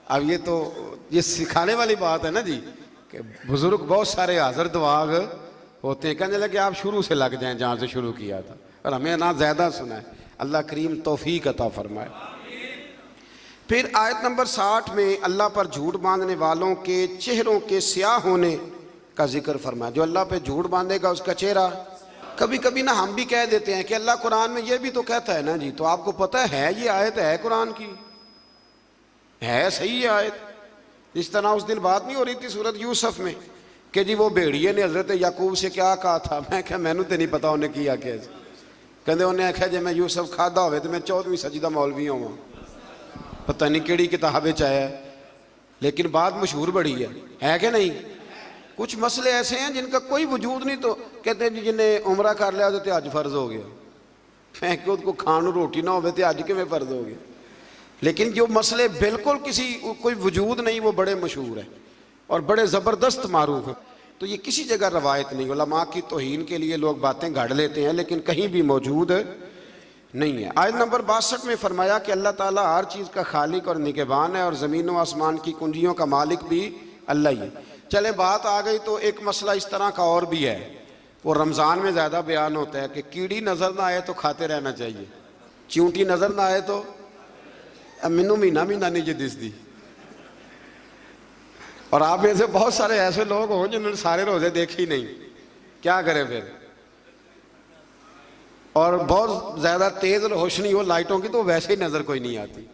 अब ये सिखाने वाली बात है ना जी कि बुज़ुर्ग बहुत सारे हाज़िर दिमाग होते हैं। कहने लगे आप शुरू से लग जाएं जहाँ से शुरू किया था, और हमें ना ज़्यादा सुना है। अल्लाह करीम तौफीक अता फरमाए। फिर आयत नंबर 60 में अल्लाह पर झूठ बांधने वालों के चेहरों के स्याह होने का जिक्र फरमाया। जो अल्लाह पे झूठ बांधेगा उसका चेहरा, कभी कभी ना हम भी कह देते हैं कि अल्लाह कुरान में ये भी तो कहता है ना जी। तो आपको पता है ये आयत है कुरान की, है सही आयत। इस तरह उस दिन बात नहीं हो रही थी सूरत यूसुफ में कि जी वो भेड़िए ने हजरत याकूब से क्या कहा था। मैं क्या मैनू तो नहीं पता उन्हें किया क्या। कहते उन्हें आख्या जे मैं यूसुफ खादा हो तो मैं 14वीं सदी का मौलवी होवां, पता नहीं केड़ी किताब आया, लेकिन बात मशहूर बड़ी है कि नहीं। कुछ मसले ऐसे हैं जिनका कोई वजूद नहीं। तो कहते हैं जी जिन्हें उमरा कर लिया तो अज फर्ज हो गया। मैं क्यों को खान रोटी ना हो तो अज किवें फर्ज हो गया। लेकिन जो मसले बिल्कुल किसी कोई वजूद नहीं वो बड़े मशहूर है और बड़े ज़बरदस्त मारूफ है। तो ये किसी जगह रवायत नहीं। उलमा की तौहीन के लिए लोग बातें गढ़ लेते हैं लेकिन कहीं भी मौजूद नहीं है। आयत नंबर 62 में फरमाया कि अल्लाह ताला हर चीज़ का खालिक और निगहबान है और ज़मीन व आसमान की कुंजियों का मालिक भी अल्लाह ही है। चले बात आ गई तो एक मसला इस तरह का और भी है, वो रमज़ान में ज़्यादा बयान होता है कि कीड़ी नज़र ना आए तो खाते रहना चाहिए, चींटी नज़र ना आए तो मैनू महीना महीना नहीं जी दिसदी। और आप में से बहुत सारे ऐसे लोग हों जिन्होंने सारे रोजे देखे ही नहीं, क्या करें फिर। और बहुत ज़्यादा तेज़ रोशनी हो लाइटों की तो वैसे ही नज़र कोई नहीं आती।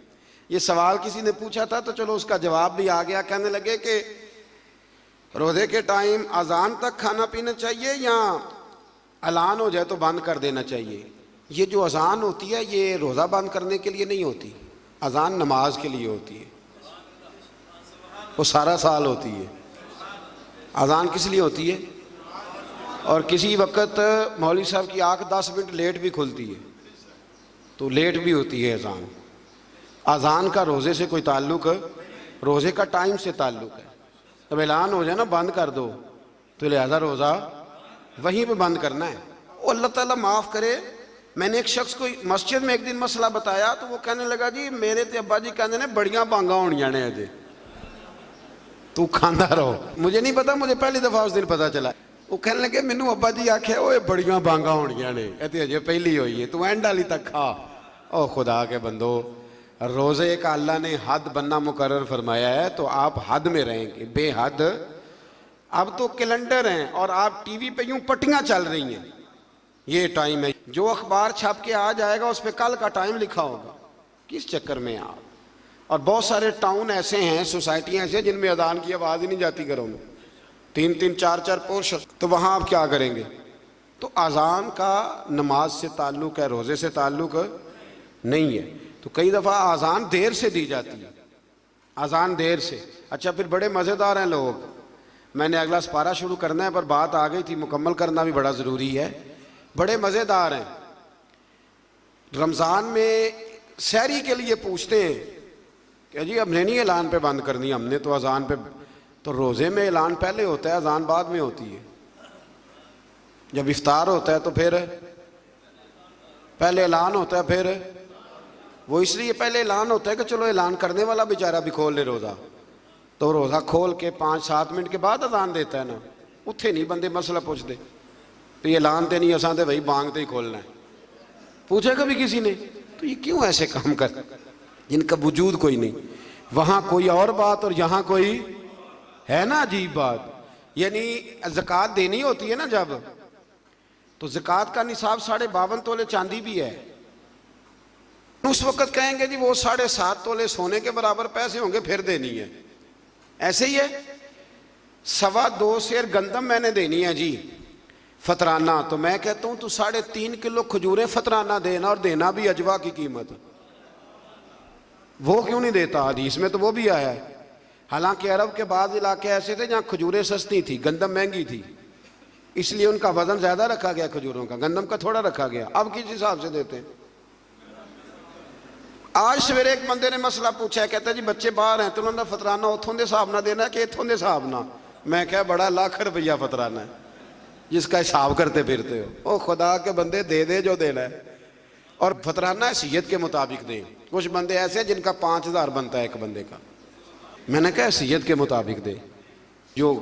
ये सवाल किसी ने पूछा था तो चलो उसका जवाब भी आ गया। कहने लगे कि रोज़े के टाइम अजान तक खाना पीना चाहिए या ऐलान हो जाए तो बंद कर देना चाहिए। ये जो अजान होती है ये रोज़ा बंद करने के लिए नहीं होती, अजान नमाज के लिए होती है, वो सारा साल होती है। अजान किस लिए होती है? और किसी वक्त मौलवी साहब की आँख 10 मिनट लेट भी खुलती है तो लेट भी होती है अजान। अजान का रोज़े से कोई ताल्लुक़, रोज़े का टाइम से ताल्लुक़ है। जब ऐलान हो जाए ना बंद कर दो तो लिहाजा रोज़ा वहीं पे बंद करना है। वो अल्लाह ताला माफ़ करे। मैंने एक शख्स को मस्जिद में एक दिन मसला बताया तो वो कहने लगा जी मेरे ते अब्बा जी कहते ने बड़ियां बांगा होनियां ने अजे, तू खांदा रहो। मुझे नहीं पता, मुझे पहली दफ़ा उस दिन पता चला। वो कहने लगे मैनू अब्बा जी आख्या वो बड़ियां बांगा होनियां ने, ये अजे पहली हुई है, तू एंड वाली तक खा। ओ खुदा के बंदो, रोज़े का अल्लाह ने हद बनना मुकर्रर फरमाया है, तो आप हद में रहेंगे, बेहद। अब तो कैलेंडर हैं और आप टीवी पे यूं पट्टियां चल रही हैं, ये टाइम है, जो अखबार छप के आ जाएगा उस पर कल का टाइम लिखा होगा। किस चक्कर में आप। और बहुत सारे टाउन ऐसे हैं, सोसाइटियां ऐसे हैं जिनमें अजान की आवाज़ ही नहीं जाती घरों में, 3-3 4-4 पोर्श, तो वहाँ आप क्या करेंगे। तो अजान का नमाज से ताल्लुक़ है, रोज़े से ताल्लुक़ नहीं है। तो कई दफ़ा अजान देर से दी जाती है, अजान देर से। अच्छा, फिर बड़े मज़ेदार हैं लोग। मैंने अगला सपारा शुरू करना है पर बात आ गई थी, मुकम्मल करना भी बड़ा ज़रूरी है। बड़े मज़ेदार हैं। रमज़ान में सहरी के लिए पूछते हैं कि जी हमने नहीं ऐलान पे बंद करनी, हमने तो अजान पे। तो रोज़े में ऐलान पहले होता है, अजान बाद में होती है। जब इफ्तार होता है तो फिर पहले ऐलान होता है, फिर वो इसलिए पहले ऐलान होता है कि चलो ऐलान करने वाला बेचारा भी खोल ले रोज़ा, तो रोज़ा खोल के 5-7 मिनट के बाद अजान देता है ना, उत्थे नहीं बंदे मसला पूछते, तो ये ऐलान तो नहीं, असां तो भाई बांगते ही खोलना है। पूछा कभी किसी ने, तो ये क्यों ऐसे काम कर, जिनका वजूद कोई नहीं, वहाँ कोई और बात और यहाँ कोई है ना अजीब बात। यानी ज़कात देनी होती है ना जब, तो ज़कात का निसाब 52.5 तोले चांदी भी है। उस वक़्त कहेंगे जी वो 7.5 तोले सोने के बराबर पैसे होंगे फिर देनी है। ऐसे ही है, 2.25 सेर गंदम मैंने देनी है जी फतराना, तो मैं कहता हूँ तू 3.5 किलो खजूरें फतराना देना, और देना भी अजवा की कीमत। वो क्यों नहीं देता, हदीस में तो वो भी आया है। हालांकि अरब के बाद इलाके ऐसे थे जहाँ खजूरें सस्ती थी, गंदम महंगी थी, इसलिए उनका वजन ज्यादा रखा गया खजूरों का, गंदम का थोड़ा रखा गया। अब किस हिसाब से देते हैं। आज सवेरे एक बंदे ने मसला पूछा है, कहता है जी बच्चे बाहर हैं तो उन्होंने फतराना उथों दे हिसाब ना देना कि इथों दे हिसाब ना। मैं क्या, बड़ा लाख रुपया फतराना है जिसका हिसाब करते फिरते हो। ओ खुदा के बंदे, दे दे जो देना है, और फतराना हैसियत के मुताबिक दें। कुछ बंदे ऐसे हैं जिनका 5,000 बनता है एक बंदे का, मैंने कहा हैसियत के मुताबिक दे। जो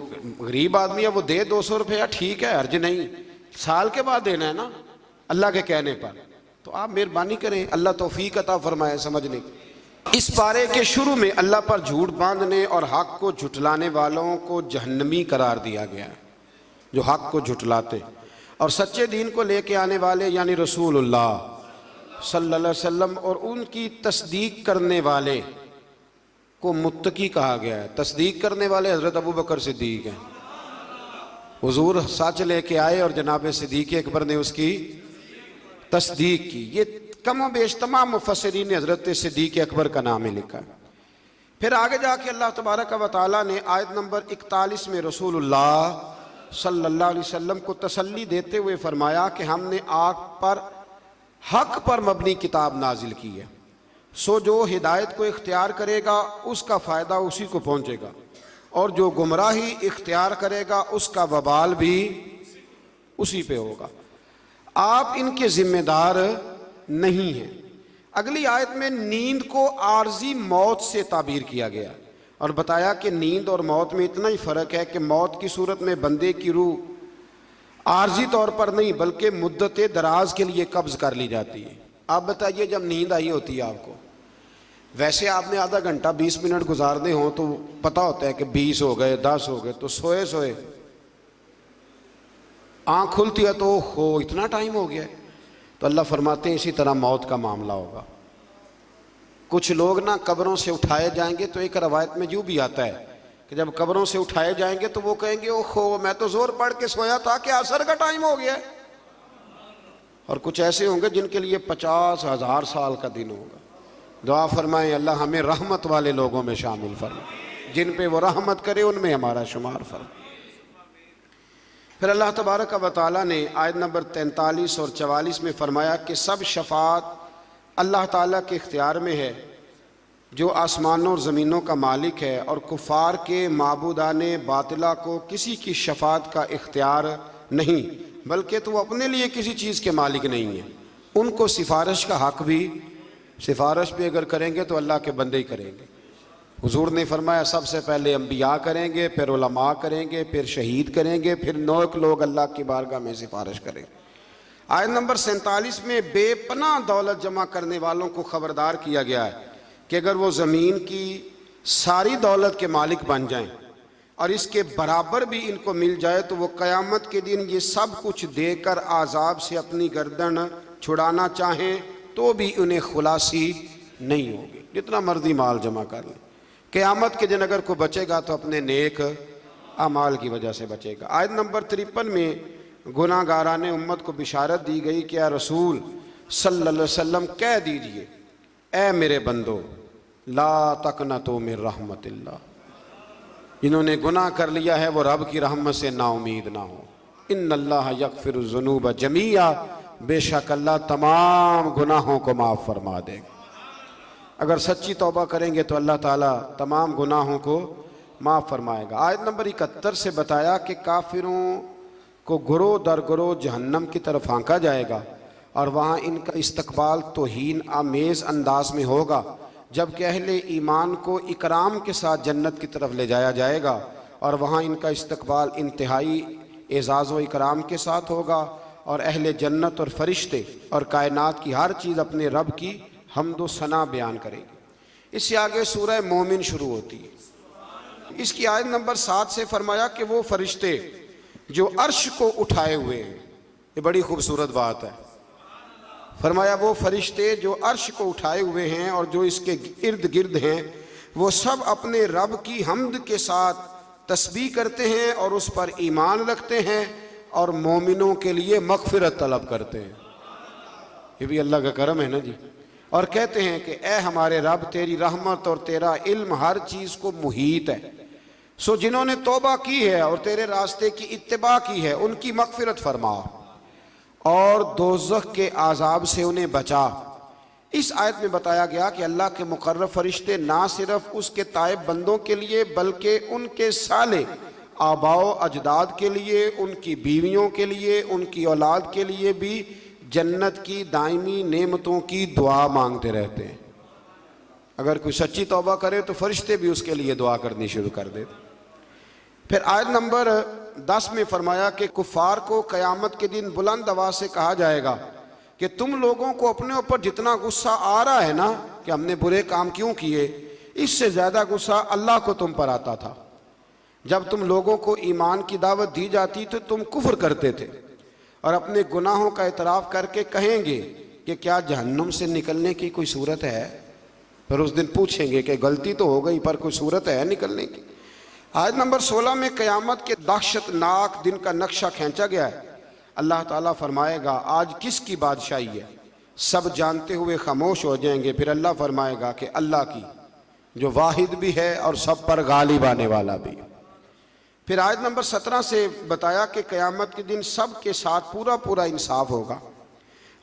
गरीब आदमी है वो दे 200 रुपया, ठीक है, अर्ज नहीं, साल के बाद देना है ना अल्लाह के कहने पर। तो आप मेहरबानी करें, अल्लाह तौफीक अता फरमाए समझने की। इस पारे के शुरू में अल्लाह पर झूठ बांधने और हक को झुटलाने वालों को जहन्नमी करार दिया गया है, जो हक को झुटलाते और सच्चे दीन को लेके आने वाले यानी रसूलुल्लाह सल्लल्लाहु अलैहि वसल्लम और उनकी तस्दीक करने वाले को मुत्तकी कहा गया है। तस्दीक करने वाले हज़रत अबू बकर सिद्दीक हैं। हुजूर सच लेके आए और जनाब सिद्दीक अकबर ने उसकी तस्दीक की। ये कम बेश तमाम मुफस्सिरीन ने हज़रत सिद्दीक अकबर का नाम ही लिखा है। फिर आगे जाके अल्लाह तबारक व तआला ने आयत नंबर 41 में रसूलुल्लाह सल्लल्लाहु अलैहि वसल्लम को तसल्ली देते हुए फरमाया कि हमने आप पर हक पर मबनी किताब नाजिल की है, सो जो हिदायत को इख्तियार करेगा उसका फ़ायदा उसी को पहुँचेगा, और जो गुमराही इख्तियार करेगा उसका वबाल भी उसी पे होगा। आप इनके ज़िम्मेदार नहीं हैं। अगली आयत में नींद को आर्जी मौत से ताबीर किया गया और बताया कि नींद और मौत में इतना ही फ़र्क है कि मौत की सूरत में बंदे की रूह आर्जी तौर पर नहीं बल्कि मुद्दत दराज के लिए कब्ज़ कर ली जाती है। आप बताइए, जब नींद आई होती है आपको, वैसे आपने आधा घंटा 20 मिनट गुजारने हों तो पता होता है कि 20 हो गए, 10 हो गए, तो सोए सोए आँख खुलती है तो हो इतना टाइम हो गया। तो अल्लाह फरमाते हैं इसी तरह मौत का मामला होगा। कुछ लोग ना कब्रों से उठाए जाएंगे, तो एक रवायत में यूँ भी आता है कि जब कब्रों से उठाए जाएंगे तो वो कहेंगे ओहो मैं तो जोर पढ़ के सोया था कि असर का टाइम हो गया। और कुछ ऐसे होंगे जिनके लिए 50,000 साल का दिन होगा। दुआ फरमाएं अल्लाह हमें रहमत वाले लोगों में शामिल फरमाए, जिन पे वो रहमत करे उनमें हमारा शुमार फरमाए। फिर अल्लाह तबारक व तआला ने आयत नंबर 43 और 44 में फरमाया कि सब शफात अल्लाह ताला के इख्तियार में है, जो आसमानों और ज़मीनों का मालिक है, और कुफ़ार के माबूदाने बातिला को किसी की शफात का इख्तियार नहीं, बल्कि तो वो अपने लिए किसी चीज़ के मालिक नहीं है। उनको सिफारिश का हक भी, सिफारिश भी अगर करेंगे तो अल्लाह के बंदे ही करेंगे। हुजूर ने फरमाया सबसे पहले अम्बिया करेंगे, फिर उलमा करेंगे, फिर शहीद करेंगे, फिर नेक लोग अल्लाह की बारगाह में सिफारिश करेंगे। आयत नंबर 47 में बेपनाह दौलत जमा करने वालों को ख़बरदार किया गया है कि अगर वो ज़मीन की सारी दौलत के मालिक बन जाएं और इसके बराबर भी इनको मिल जाए तो वो क़यामत के दिन ये सब कुछ देकर आज़ाब से अपनी गर्दन छुड़ाना चाहें तो भी उन्हें खुलासी नहीं होगी, जितना मर्जी माल जमा कर लें। क़यामत के दिन अगर कोई बचेगा तो अपने नेक अमाल की वजह से बचेगा। आयत नंबर 53 में गुनाहगारान उम्मत को बिशारत दी गई कि या रसूल सल्लल्लाहु अलैहि वसल्लम कह दीजिए, ए मेरे बंदो ला तकनतु मिन रहमतिल्लाह, जिन्होंने गुनाह कर लिया है वो रब की रहमत से नाउमीद ना हो। इन्नल्लाह यगफिरुज़्ज़ुनूब जमीआ, बेशक अल्लाह तमाम गुनाहों को माफ़ फरमा देगा। अगर सच्ची तौबा करेंगे तो अल्लाह ताला तमाम गुनाहों को माफ़ फरमाएगा। आयत नंबर 71 से बताया कि काफिरों को गुरो दर गुरो जहन्नम की तरफ हाँका जाएगा और वहाँ इनका इस्तकबाल तौहीन आमेज़ अंदाज में होगा, जबकि अहले ईमान को इकराम के साथ जन्नत की तरफ ले जाया जाएगा और वहाँ इनका इस्तकबाल इंतहाई एज़ाज़ व इकराम के साथ होगा और अहले जन्नत और फरिश्ते और कायनात की हर चीज़ अपने रब की हम्द व सना बयान करेगी। इससे आगे सूरह मोमिन शुरू होती है। इसकी आयत नंबर 7 से फरमाया कि वो फरिश्ते जो अर्श को उठाए हुए हैं, ये बड़ी खूबसूरत बात है। फरमाया वो फरिश्ते जो अर्श को उठाए हुए हैं और जो इसके इर्द गिर्द हैं, वो सब अपने रब की हम्द के साथ तस्बीह करते हैं और उस पर ईमान रखते हैं और मोमिनों के लिए मग़फ़िरत तलब करते हैं। ये भी अल्लाह का करम है ना जी। और कहते हैं कि ए हमारे रब, तेरी रहमत और तेरा इल्म हर चीज़ को मुहीत है, सो जिन्होंने तौबा की है और तेरे रास्ते की इत्तिबा की है उनकी मग़फ़िरत फरमा और दोज़ख के आज़ाब से उन्हें बचा। इस आयत में बताया गया कि अल्लाह के मुकर्रब फरिश्ते ना सिर्फ उसके ताइब बंदों के लिए बल्कि उनके साले आबाओ अजदाद के लिए, उनकी बीवियों के लिए, उनकी औलाद के लिए भी जन्नत की दायमी नेमतों की दुआ मांगते रहते हैं। अगर कोई सच्ची तौबा करे तो फरिश्ते भी उसके लिए दुआ करनी शुरू कर देते। फिर आयत नंबर 10 में फरमाया कि कुफ़ार को क़यामत के दिन बुलंद आवाज़ से कहा जाएगा कि तुम लोगों को अपने ऊपर जितना गुस्सा आ रहा है ना कि हमने बुरे काम क्यों किए, इससे ज़्यादा गुस्सा अल्लाह को तुम पर आता था। जब तुम लोगों को ईमान की दावत दी जाती तो तुम कुफ्र करते थे और अपने गुनाहों का इतराफ़ करके कहेंगे कि क्या जहन्नुम से निकलने की कोई सूरत है। फिर उस दिन पूछेंगे कि गलती तो हो गई पर कोई सूरत है निकलने की। आयत नंबर 16 में क़यामत के दहशतनाक दिन का नक्शा खींचा गया है। अल्लाह ताला फरमाएगा आज किसकी बादशाही है, सब जानते हुए खामोश हो जाएंगे। फिर अल्लाह फरमाएगा कि अल्लाह की, जो वाहिद भी है और सब पर गालिब आने वाला भी। फिर आयत नंबर 17 से बताया कि क़यामत के दिन सब के साथ पूरा पूरा इंसाफ होगा।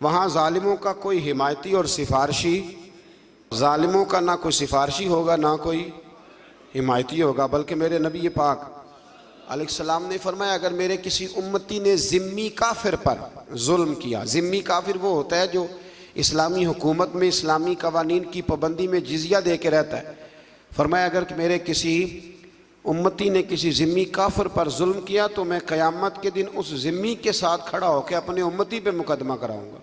वहाँ जालिमों का कोई हिमायती और सिफारशी, जालिमों का ना कोई सिफारशी होगा ना कोई हिमायती होगा, बल्कि मेरे नबी पाक अलैहिस्सलाम ने फरमाया अगर मेरे किसी उम्मती ने ज़िम्मी काफिर पर जुल्म किया, ज़िम्मी काफिर वो होता है जो इस्लामी हुकूमत में इस्लामी कवानीन की पाबंदी में जिज़िया दे के रहता है। फरमाया अगर मेरे किसी उम्मती ने किसी ज़िम्मी काफिर पर जुल्म किया तो मैं क़यामत के दिन उस ज़िम्मी के साथ खड़ा होकर अपने उम्मती पे मुकदमा कराऊंगा।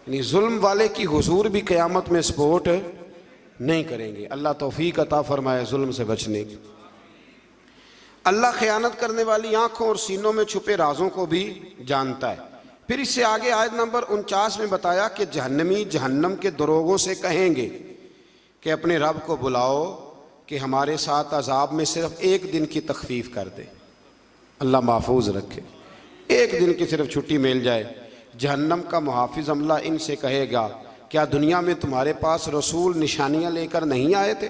यानी जुल्म वाले की हुजूर भी क़यामत में सपोर्ट नहीं करेंगे। अल्लाह तौफीक अता फरमाए जुल्म से बचने की। अल्लाह ख़यानत करने वाली आँखों और सीनों में छुपे राजों को भी जानता है। फिर इससे आगे आयत नंबर 49 में बताया कि जहन्नमी जहन्नम के दरोगों से कहेंगे कि अपने रब को बुलाओ कि हमारे साथ अजाब में सिर्फ एक दिन की तखफीफ कर दे। अल्लाह महफूज रखे, एक दिन की सिर्फ छुट्टी मिल जाए। जहन्नम का मुहाफिज अमला इनसे कहेगा क्या दुनिया में तुम्हारे पास रसूल निशानियाँ लेकर नहीं आए थे।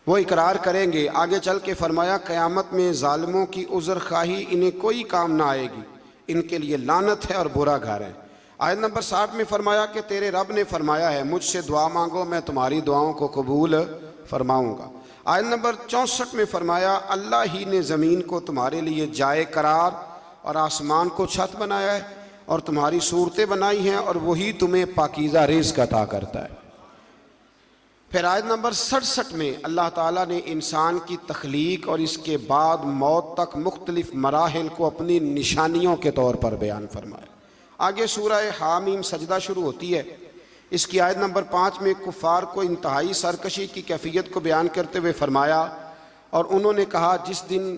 वो इकरार करेंगे। आगे चल के फरमाया क़यामत में जालिमों की उज़्र खाही इन्हें कोई काम ना आएगी, इनके लिए लानत है और बुरा घर है। आयत नंबर 60 में फरमाया कि तेरे रब ने फरमाया है मुझसे दुआ मांगो मैं तुम्हारी दुआओं को कबूल फरमाऊँगा। आयत नंबर 64 में फरमाया अल्लाह ही ने ज़मीन को तुम्हारे लिए जाए करार और आसमान को छत बनाया है और तुम्हारी सूरतें बनाई हैं और वही तुम्हें पाकीज़ा रिज़्क़ अता करता है। फिर आयत नंबर 67 में अल्लाह ताला ने इंसान की तख्लीक और इसके बाद मौत तक मुख्तलिफ मराहिल को अपनी निशानियों के तौर पर बयान फरमाया। आगे सूरह हामीम सजदा शुरू होती है। इसकी आयत नंबर 5 में कुफार को इंतहाई सरकशी की कैफियत को बयान करते हुए फरमाया, और उन्होंने कहा जिस दिन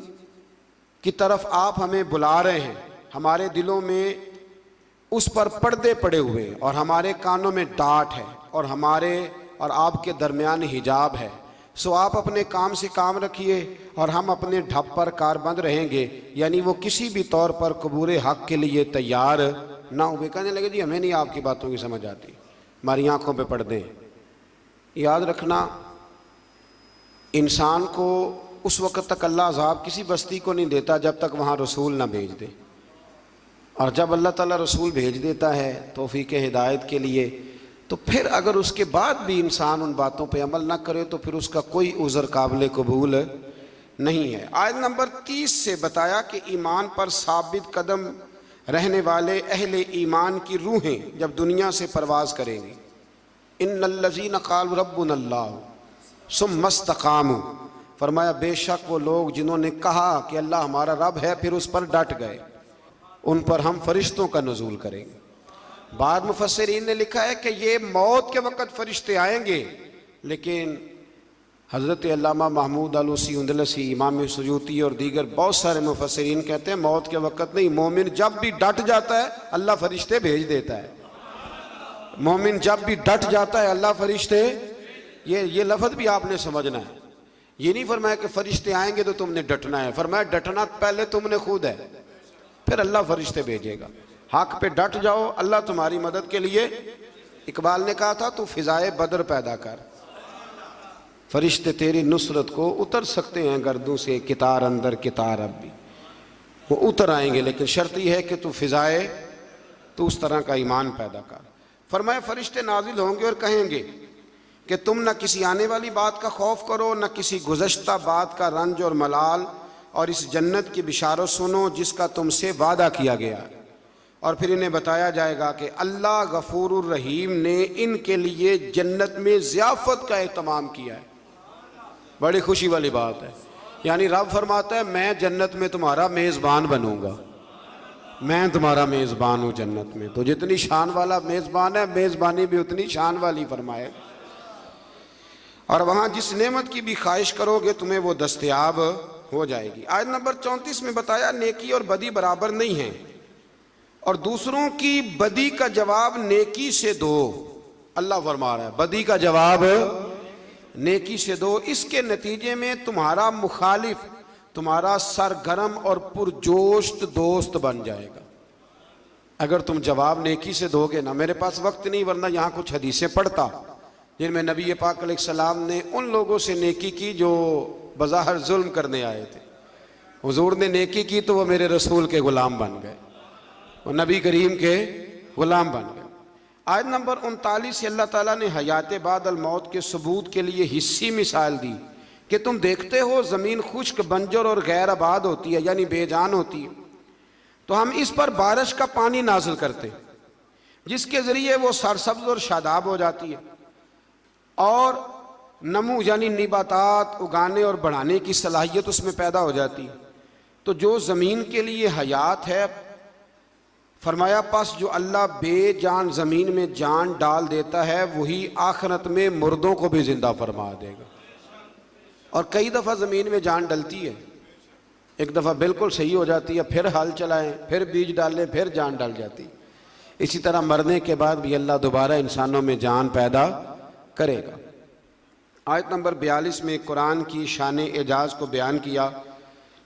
की तरफ आप हमें बुला रहे हैं हमारे दिलों में उस पर पर्दे पड़े हुए और हमारे कानों में डांट है और हमारे और आपके दरमियान हिजाब है, सो आप अपने काम से काम रखिए और हम अपने ढप पर कारबंद रहेंगे। यानी वो किसी भी तौर पर कबूल हक के लिए तैयार ना हुए। कहने लगे जी हमें नहीं आपकी बातों की समझ आती, हमारी आंखों पे पर्दे। याद रखना, इंसान को उस वक़्त तक अल्लाह अज़ाब किसी बस्ती को नहीं देता जब तक वहाँ रसूल ना भेज दे, और जब अल्लाह ताला रसूल भेज देता है तौफीक हिदायत के लिए, तो फिर अगर उसके बाद भी इंसान उन बातों पे अमल ना करे तो फिर उसका कोई उज़र काबिल कबूल नहीं है। आयत नंबर 30 से बताया कि ईमान पर साबित कदम रहने वाले अहले ईमान की रूहें जब दुनिया से परवाज़ करेंगी, इन्नल्लज़ीन क़ालू रब्बुनल्लाह सुम्मा इस्तक़ामू, फरमाया बेशक वो लोग जिन्होंने कहा कि अल्लाह हमारा रब है फिर उस पर डट गए, उन पर हम फरिश्तों का नुज़ूल करेंगे। बाद मुफस्सिरीन ने लिखा है कि ये मौत के वक़्त फरिश्ते आएंगे, लेकिन हज़रत अल्लामा महमूद आलूसी उंदलसी, इमाम सुजूती और दीगर बहुत सारे मुफस्सिरीन कहते हैं मौत के वक़्त नहीं, मोमिन जब भी डट जाता है अल्लाह फरिश्ते भेज देता है। मोमिन जब भी डट जाता है अल्लाह फरिश्ते, ये लफ्ज़ भी आपने समझना है। ये नहीं फरमाया कि फरिश्ते आएंगे तो तुमने डटना है, फरमाया डटना पहले तुमने खुद है, फिर अल्लाह फरिश्ते भेजेगा। हक पे डट जाओ, अल्लाह तुम्हारी मदद के लिए। इकबाल ने कहा था तू फिजाए बदर पैदा कर, फरिश्ते तेरी नुसरत को उतर सकते हैं गर्दों से, कितार अंदर कितार अब भी वो उतर आएंगे, लेकिन शर्त यह है कि तू फिजाए, तू उस तरह का ईमान पैदा कर। फरमाया फरिश्ते नाजिल होंगे और कहेंगे कि तुम न किसी आने वाली बात का खौफ करो, न किसी गुज़श्ता बात का रंज और मलाल, और इस जन्नत की बिशारत सुनो जिसका तुमसे वादा किया गया। और फिर इन्हें बताया जाएगा कि अल्लाह गफूरुर रहीम ने इनके लिए जन्नत में ज़ियाफ़त का एहतमाम किया है। बड़ी खुशी वाली बात है। यानी रब फरमाता है मैं जन्नत में तुम्हारा मेज़बान बनूंगा, मैं तुम्हारा मेज़बान हूँ जन्नत में। तो जितनी शान वाला मेज़बान है, मेज़बानी भी उतनी शान वाली फरमाए। और वहाँ जिस नेमत की भी ख्वाहिश करोगे तुम्हें वो दस्तयाब हो जाएगी। आयत नंबर 34 में बताया नेकी और बदी बराबर नहीं है, और दूसरों की बदी का जवाब नेकी से दो। अल्लाह फरमा रहा है बदी का जवाब नेकी से दो, इसके नतीजे में तुम्हारा मुखालिफ तुम्हारा सरगर्म और पुरजोश दोस्त बन जाएगा। अगर तुम जवाब नेकी से दोगे ना, मेरे पास वक्त नहीं वरना यहाँ कुछ हदीसें पढ़ता जिनमें नबी पाक अलैहिस्सलाम ने उन लोगों से नेकी की जो बज़ाहिर जुल्म करने आए थे। हुजूर ने नेकी की तो वह मेरे रसूल के ग़ुलाम बन गए, वो नबी करीम के ग़ुलाम बन गए। आयत नंबर 39 से अल्लाह ताला ने हयात बादल मौत के सबूत के लिए हिस्सी मिसाल दी कि तुम देखते हो ज़मीन खुश्क बंजर और गैर आबाद होती है, यानी बेजान होती है, तो हम इस पर बारिश का पानी नाजिल करते जिसके ज़रिए वो सरसब्ज और शादाब हो जाती है और नमू यानी निबातात उगाने और बढ़ाने की सलाहियत उसमें पैदा हो जाती है। तो जो ज़मीन के लिए हयात है, फरमाया पास जो अल्लाह बेजान ज़मीन में जान डाल देता है वही आखिरत में मुर्दों को भी ज़िंदा फरमा देगा। और कई दफ़ा ज़मीन में जान डलती है, एक दफ़ा बिल्कुल सही हो जाती है, फिर हल चलाएं, फिर बीज डालें, फिर जान डल जाती है। इसी तरह मरने के बाद भी अल्लाह दोबारा इंसानों में जान पैदा करेगा। आयत नंबर 42 में कुरान की शान एजाज़ को बयान किया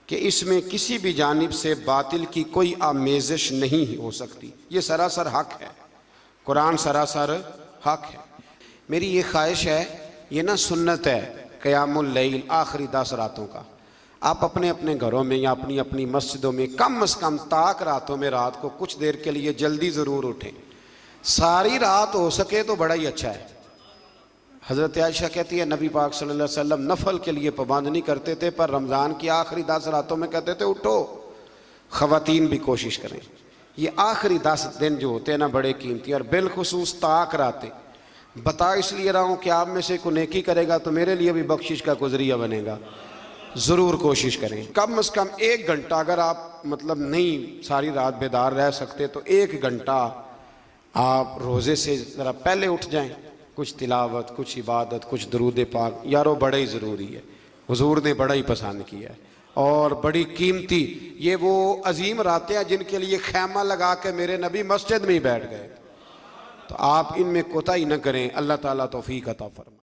कि इसमें किसी भी जानिब से बातिल की कोई आमेज़श नहीं हो सकती। ये सरासर हक है, कुरान सरासर हक है। मेरी ये ख्वाहिश है, ये ना सुन्नत है क़यामुल लैल आखिरी 10 रातों का, आप अपने अपने घरों में या अपनी अपनी मस्जिदों में कम से कम ताक रातों में रात को कुछ देर के लिए जल्दी ज़रूर उठें। सारी रात हो सके तो बड़ा ही अच्छा है। हज़रत आयशा कहती है नबी पाक सल्लल्लाहु अलैहि वसल्लम नफल के लिए पाबंद नहीं करते थे, पर रमज़ान की आखिरी 10 रातों में कहते थे उठो, ख़वातीन भी कोशिश करें। ये आखिरी 10 दिन जो होते हैं ना बड़े कीमती, और बिलखुसूस ताक रातें। बता इसलिए रहा हूँ कि आप में से कोई नेकी करेगा तो मेरे लिए भी बख्शिश का गुज़रिया बनेगा। ज़रूर कोशिश करें, कम से कम 1 घंटा, अगर आप मतलब नहीं सारी रात बेदार रह सकते तो 1 घंटा आप रोज़े से ज़रा पहले उठ जाएं, कुछ तिलावत, कुछ इबादत, कुछ दरूद पाक, यारो बड़ा ही ज़रूरी है। हुजूर ने बड़ा ही पसंद किया है और बड़ी कीमती, ये वो अजीम रातें हैं जिनके लिए खैमा लगा के मेरे नबी मस्जिद में ही बैठ गए। तो आप इनमें कोताही न करें। अल्लाह ताला तौफीक अता फरमाए।